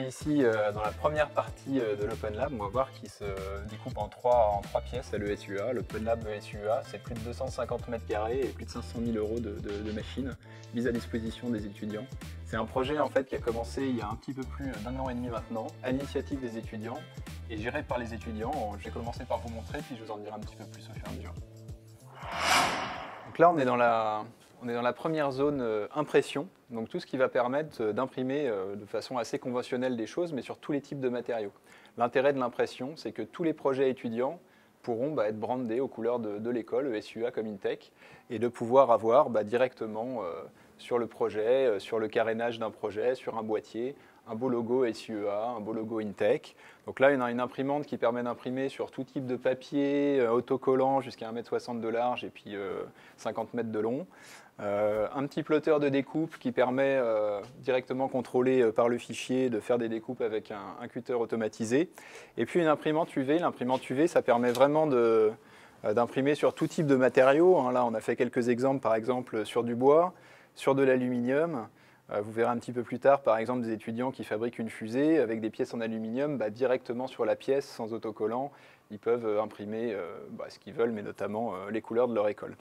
ici dans la première partie de l'Open Lab. On va voir qu'il se découpe en trois pièces à l'ESUA. L'Open Lab ESUA, c'est plus de 250 mètres carrés et plus de 500 000 euros de machines mises à disposition des étudiants. C'est un projet en fait qui a commencé il y a un petit peu plus d'un an et demi maintenant, à l'initiative des étudiants et géré par les étudiants. Je vais commencer par vous montrer, puis je vous en dirai un petit peu plus au fur et à mesure. Donc là, on est dans la première zone impression, donc tout ce qui va permettre d'imprimer de façon assez conventionnelle des choses, mais sur tous les types de matériaux. L'intérêt de l'impression, c'est que tous les projets étudiants pourront être brandés aux couleurs de l'école, ESUA comme InTech, et de pouvoir avoir directement sur le projet, sur le carénage d'un projet, sur un boîtier, un beau logo ESUA, un beau logo InTech. Donc là, on a une imprimante qui permet d'imprimer sur tout type de papier, autocollant jusqu'à 1,60 m de large et puis 50 mètres de long. Un petit plotter de découpe qui permet directement contrôlé par le fichier de faire des découpes avec un cutter automatisé. Et puis une imprimante UV. L'imprimante UV, ça permet vraiment d'imprimer sur tout type de matériaux. Là, on a fait quelques exemples, par exemple sur du bois, sur de l'aluminium. Vous verrez un petit peu plus tard, par exemple, des étudiants qui fabriquent une fusée avec des pièces en aluminium, directement sur la pièce, sans autocollant. Ils peuvent imprimer ce qu'ils veulent, mais notamment les couleurs de leur école.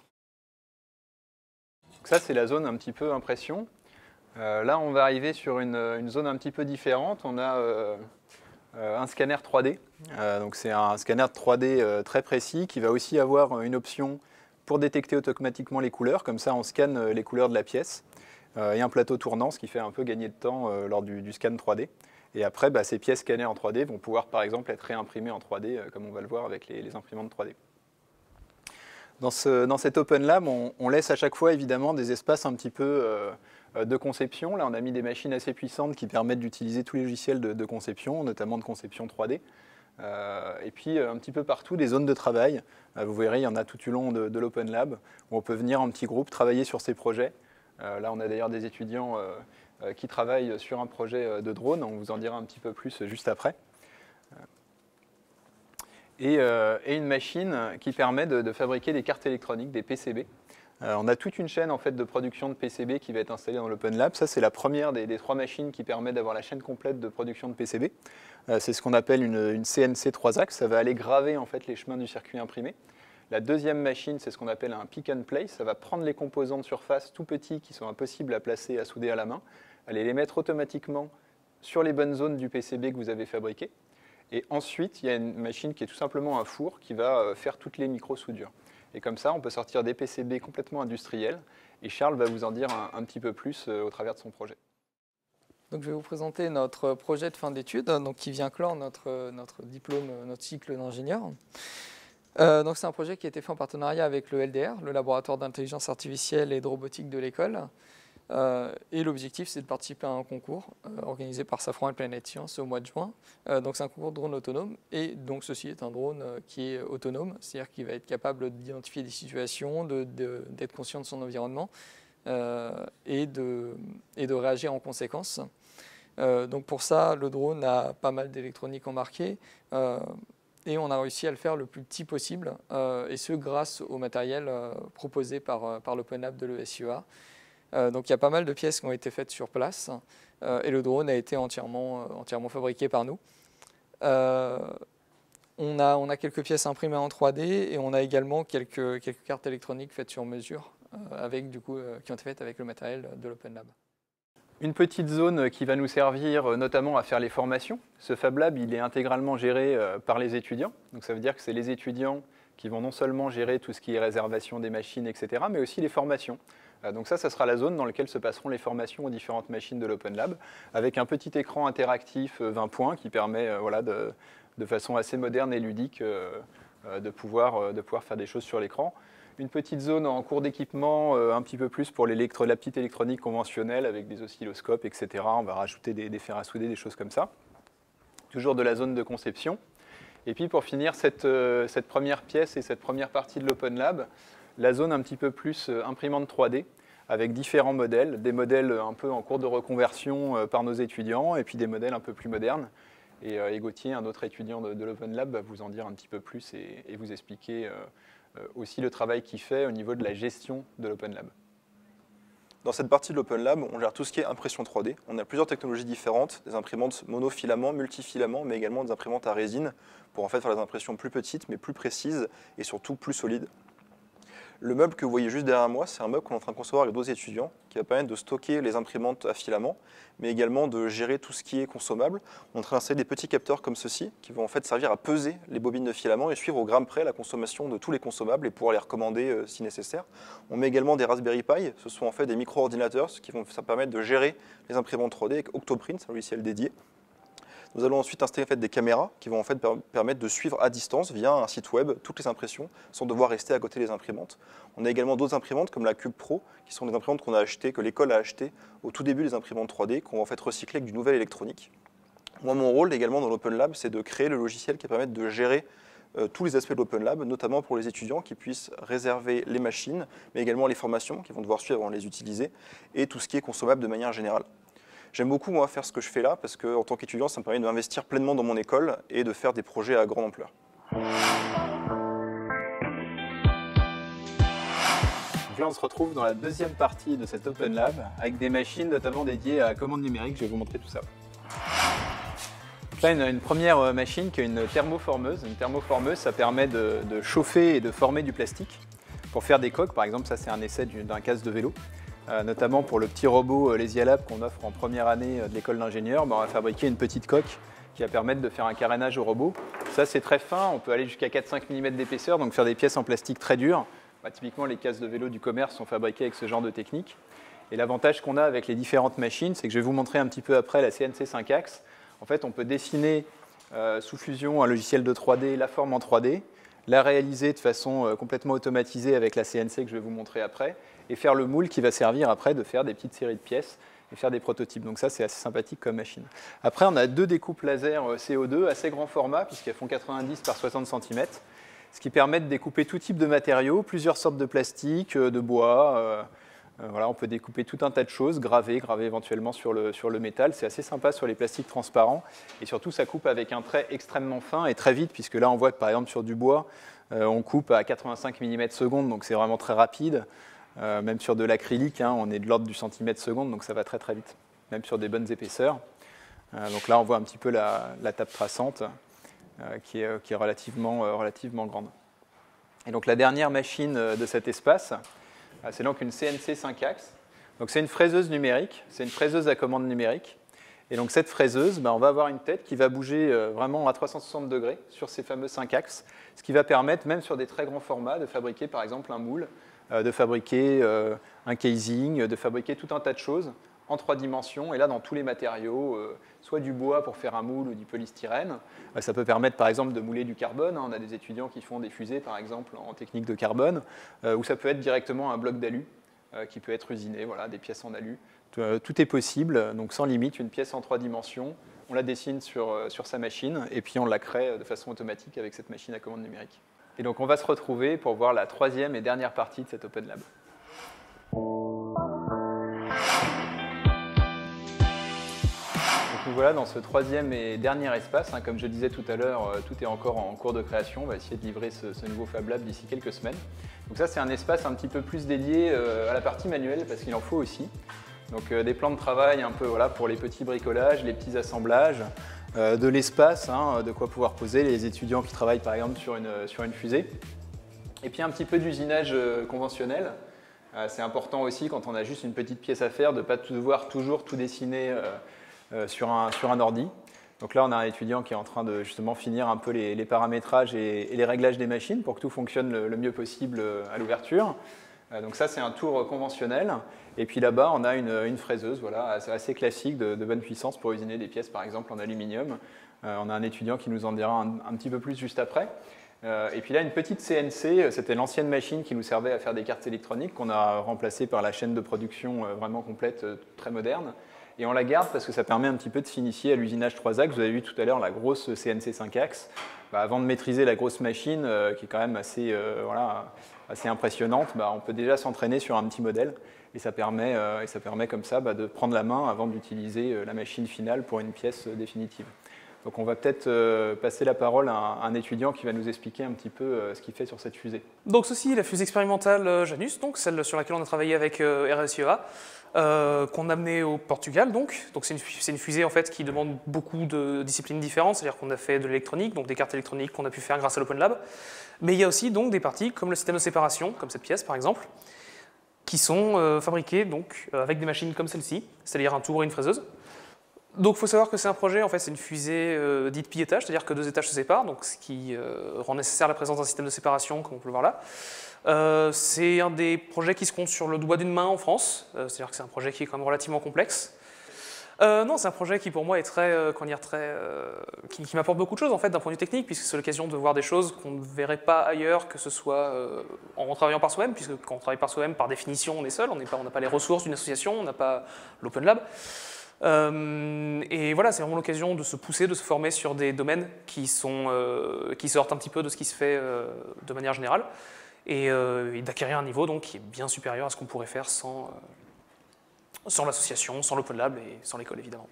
Donc ça, c'est la zone un petit peu impression. Là, on va arriver sur une zone un petit peu différente. On a un scanner 3D. Donc c'est un scanner 3D très précis qui va aussi avoir une option pour détecter automatiquement les couleurs. Comme ça, on scanne les couleurs de la pièce. Et un plateau tournant, ce qui fait un peu gagner de temps lors du scan 3D. Et après, ces pièces scannées en 3D vont pouvoir, par exemple, être réimprimées en 3D, comme on va le voir avec les imprimantes 3D. Dans cet Open Lab, on laisse à chaque fois, évidemment, des espaces un petit peu de conception. Là, on a mis des machines assez puissantes qui permettent d'utiliser tous les logiciels de conception, notamment de conception 3D. Et puis, un petit peu partout, des zones de travail. Vous verrez, il y en a tout du long de l'Open Lab, où on peut venir en petits groupes travailler sur ces projets. Là, on a d'ailleurs des étudiants qui travaillent sur un projet de drone. On vous en dira un petit peu plus juste après. Et une machine qui permet de fabriquer des cartes électroniques, des PCB. On a toute une chaîne en fait, de production de PCB qui va être installée dans l'Open Lab. Ça, c'est la première des trois machines qui permet d'avoir la chaîne complète de production de PCB. C'est ce qu'on appelle une CNC 3 axes. Ça va aller graver en fait, les chemins du circuit imprimé. La deuxième machine, c'est ce qu'on appelle un pick and place. Ça va prendre les composants de surface tout petits qui sont impossibles à placer, à souder à la main, aller les mettre automatiquement sur les bonnes zones du PCB que vous avez fabriqué. Et ensuite, il y a une machine qui est tout simplement un four qui va faire toutes les micro-soudures. Et comme ça, on peut sortir des PCB complètement industriels. Et Charles va vous en dire un petit peu plus au travers de son projet. Donc, je vais vous présenter notre projet de fin d'études, qui vient clore notre diplôme, notre cycle d'ingénieur. Donc c'est un projet qui a été fait en partenariat avec le LDR, le laboratoire d'intelligence artificielle et de robotique de l'école. Et l'objectif, c'est de participer à un concours organisé par Safran et Planète Science au mois de juin. Donc c'est un concours de drone autonome. Et donc ceci est un drone qui est autonome, c'est-à-dire qu'il va être capable d'identifier des situations, d'être conscient de son environnement et de réagir en conséquence. Donc pour ça, le drone a pas mal d'électronique embarquée. Et on a réussi à le faire le plus petit possible, et ce grâce au matériel proposé par l'Open Lab de l'ESUA. Donc il y a pas mal de pièces qui ont été faites sur place, et le drone a été entièrement fabriqué par nous. On a quelques pièces imprimées en 3D, et on a également quelques cartes électroniques faites sur mesure, qui ont été faites avec le matériel de l'Open Lab. Une petite zone qui va nous servir notamment à faire les formations. Ce Fab Lab, il est intégralement géré par les étudiants. Donc ça veut dire que c'est les étudiants qui vont non seulement gérer tout ce qui est réservation des machines, etc., mais aussi les formations. Donc ça sera la zone dans laquelle se passeront les formations aux différentes machines de l'Open Lab, avec un petit écran interactif 20 points qui permet de façon assez moderne et ludique de pouvoir faire des choses sur l'écran. Une petite zone en cours d'équipement, un petit peu plus pour la petite électronique conventionnelle avec des oscilloscopes, etc. On va rajouter des fers à souder, des choses comme ça. Toujours de la zone de conception. Et puis pour finir cette première pièce et cette première partie de l'Open Lab, la zone un petit peu plus imprimante 3D avec différents modèles, des modèles un peu en cours de reconversion par nos étudiants et puis des modèles un peu plus modernes. Et Gauthier, un autre étudiant de l'Open Lab, va vous en dire un petit peu plus et vous expliquer aussi le travail qu'il fait au niveau de la gestion de l'Open Lab. Dans cette partie de l'Open Lab, on gère tout ce qui est impression 3D. On a plusieurs technologies différentes, des imprimantes monofilaments, multifilaments, mais également des imprimantes à résine pour en fait faire des impressions plus petites, mais plus précises et surtout plus solides. Le meuble que vous voyez juste derrière moi, c'est un meuble qu'on est en train de concevoir avec d'autres étudiants qui va permettre de stocker les imprimantes à filaments, mais également de gérer tout ce qui est consommable. On est en train d'installer des petits capteurs comme ceux-ci qui vont en fait servir à peser les bobines de filaments et suivre au gramme près la consommation de tous les consommables et pouvoir les recommander si nécessaire. On met également des Raspberry Pi, ce sont en fait des micro-ordinateurs qui vont permettre de gérer les imprimantes 3D avec Octoprint, un logiciel dédié. Nous allons ensuite installer en fait, des caméras qui vont en fait, permettre de suivre à distance via un site web toutes les impressions sans devoir rester à côté des imprimantes. On a également d'autres imprimantes comme la Cube Pro qui sont des imprimantes qu'on a achetées, que l'école a achetées au tout début des imprimantes 3D qu'on va en fait recycler avec du nouvel électronique. Moi, mon rôle également dans l'Open Lab, c'est de créer le logiciel qui va permettre de gérer tous les aspects de l'Open Lab, notamment pour les étudiants qui puissent réserver les machines, mais également les formations qu'ils vont devoir suivre avant de les utiliser et tout ce qui est consommable de manière générale. J'aime beaucoup moi faire ce que je fais là parce qu'en tant qu'étudiant, ça me permet d'investir pleinement dans mon école et de faire des projets à grande ampleur. Donc là, on se retrouve dans la deuxième partie de cet Open Lab avec des machines notamment dédiées à la commande numérique. Je vais vous montrer tout ça. Donc là, une première machine qui est une thermoformeuse. Une thermoformeuse, ça permet de chauffer et de former du plastique pour faire des coques. Par exemple, ça c'est un essai d'un casque de vélo. Notamment pour le petit robot Lesialab qu'on offre en première année de l'école d'ingénieur, on va fabriquer une petite coque qui va permettre de faire un carénage au robot. Ça c'est très fin, on peut aller jusqu'à 4-5 mm d'épaisseur, donc faire des pièces en plastique très dures. Typiquement les casques de vélo du commerce sont fabriqués avec ce genre de technique. Et l'avantage qu'on a avec les différentes machines, c'est que je vais vous montrer un petit peu après la CNC 5 axes. En fait on peut dessiner sous fusion un logiciel de 3D, la forme en 3D, la réaliser de façon complètement automatisée avec la CNC que je vais vous montrer après, et faire le moule qui va servir après de faire des petites séries de pièces et faire des prototypes. Donc ça, c'est assez sympathique comme machine. Après, on a deux découpes laser CO2, assez grand format, puisqu'elles font 90 par 60 cm, ce qui permet de découper tout type de matériaux, plusieurs sortes de plastique, de bois. Voilà, on peut découper tout un tas de choses, graver éventuellement sur le métal. C'est assez sympa sur les plastiques transparents. Et surtout, ça coupe avec un trait extrêmement fin et très vite, puisque là, on voit que par exemple sur du bois, on coupe à 85 mm/s, donc c'est vraiment très rapide. Même sur de l'acrylique, hein, on est de l'ordre du centimètre seconde, donc ça va très très vite, même sur des bonnes épaisseurs. Donc là, on voit un petit peu la table traçante qui est relativement grande. Et donc la dernière machine de cet espace, c'est donc une CNC 5 axes. Donc c'est une fraiseuse numérique, c'est une fraiseuse à commande numérique. Et donc cette fraiseuse, on va avoir une tête qui va bouger vraiment à 360 degrés sur ces fameux 5 axes, ce qui va permettre, même sur des très grands formats, de fabriquer par exemple un moule, de fabriquer un casing, de fabriquer tout un tas de choses en 3 dimensions, et là dans tous les matériaux, soit du bois pour faire un moule ou du polystyrène. Ça peut permettre par exemple de mouler du carbone, on a des étudiants qui font des fusées par exemple en technique de carbone, ou ça peut être directement un bloc d'alu qui peut être usiné, voilà, des pièces en alu. Tout est possible, donc sans limite, une pièce en 3 dimensions, on la dessine sur sa machine, et puis on la crée de façon automatique avec cette machine à commande numérique. Et donc on va se retrouver pour voir la troisième et dernière partie de cet Open Lab. Donc nous voilà dans ce troisième et dernier espace. Comme je disais tout à l'heure, tout est encore en cours de création. On va essayer de livrer ce nouveau Fab Lab d'ici quelques semaines. Donc ça c'est un espace un petit peu plus dédié à la partie manuelle parce qu'il en faut aussi. Donc des plans de travail un peu voilà, pour les petits bricolages, les petits assemblages. De l'espace, de quoi pouvoir poser les étudiants qui travaillent par exemple sur une fusée. Et puis un petit peu d'usinage conventionnel. C'est important aussi quand on a juste une petite pièce à faire de ne pas devoir toujours tout dessiner sur un ordi. Donc là on a un étudiant qui est en train de justement finir un peu les paramétrages et les réglages des machines pour que tout fonctionne le mieux possible à l'ouverture. Donc ça c'est un tour conventionnel. Et puis là-bas, on a une fraiseuse voilà, assez classique de bonne puissance pour usiner des pièces, par exemple, en aluminium. On a un étudiant qui nous en dira un petit peu plus juste après. Et puis là, une petite CNC, c'était l'ancienne machine qui nous servait à faire des cartes électroniques qu'on a remplacée par la chaîne de production vraiment complète, très moderne. Et on la garde parce que ça permet un petit peu de s'initier à l'usinage 3 axes. Vous avez vu tout à l'heure la grosse CNC 5 axes. Avant de maîtriser la grosse machine, qui est quand même assez impressionnante, on peut déjà s'entraîner sur un petit modèle. Et ça permet comme ça de prendre la main avant d'utiliser la machine finale pour une pièce définitive. Donc on va peut-être passer la parole à un étudiant qui va nous expliquer un petit peu ce qu'il fait sur cette fusée. Donc ceci est la fusée expérimentale Janus, donc celle sur laquelle on a travaillé avec RSIEA. qu'on a amené au Portugal. Donc c'est une fusée en fait, qui demande beaucoup de disciplines différentes, c'est-à-dire qu'on a fait de l'électronique, donc des cartes électroniques qu'on a pu faire grâce à l'Open Lab. Mais il y a aussi donc, des parties comme le système de séparation, comme cette pièce par exemple, qui sont fabriquées donc, avec des machines comme celle-ci, c'est-à-dire un tour et une fraiseuse. Donc il faut savoir que c'est un projet, en fait c'est une fusée dite pi-étage, c'est-à-dire que 2 étages se séparent, donc ce qui rend nécessaire la présence d'un système de séparation, comme on peut le voir là. C'est un des projets qui se compte sur le doigt d'une main en France, c'est-à-dire que c'est un projet qui est quand même relativement complexe. Non, c'est un projet qui pour moi est qui m'apporte beaucoup de choses en fait d'un point de vue technique, puisque c'est l'occasion de voir des choses qu'on ne verrait pas ailleurs, que ce soit en travaillant par soi-même, puisque quand on travaille par soi-même, par définition, on est seul, on n'a pas les ressources d'une association, on n'a pas l'Open Lab. Et voilà, c'est vraiment l'occasion de se pousser, de se former sur des domaines qui sortent un petit peu de ce qui se fait de manière générale, et d'acquérir un niveau donc, qui est bien supérieur à ce qu'on pourrait faire sans l'association, sans l'Open Lab et sans l'école évidemment.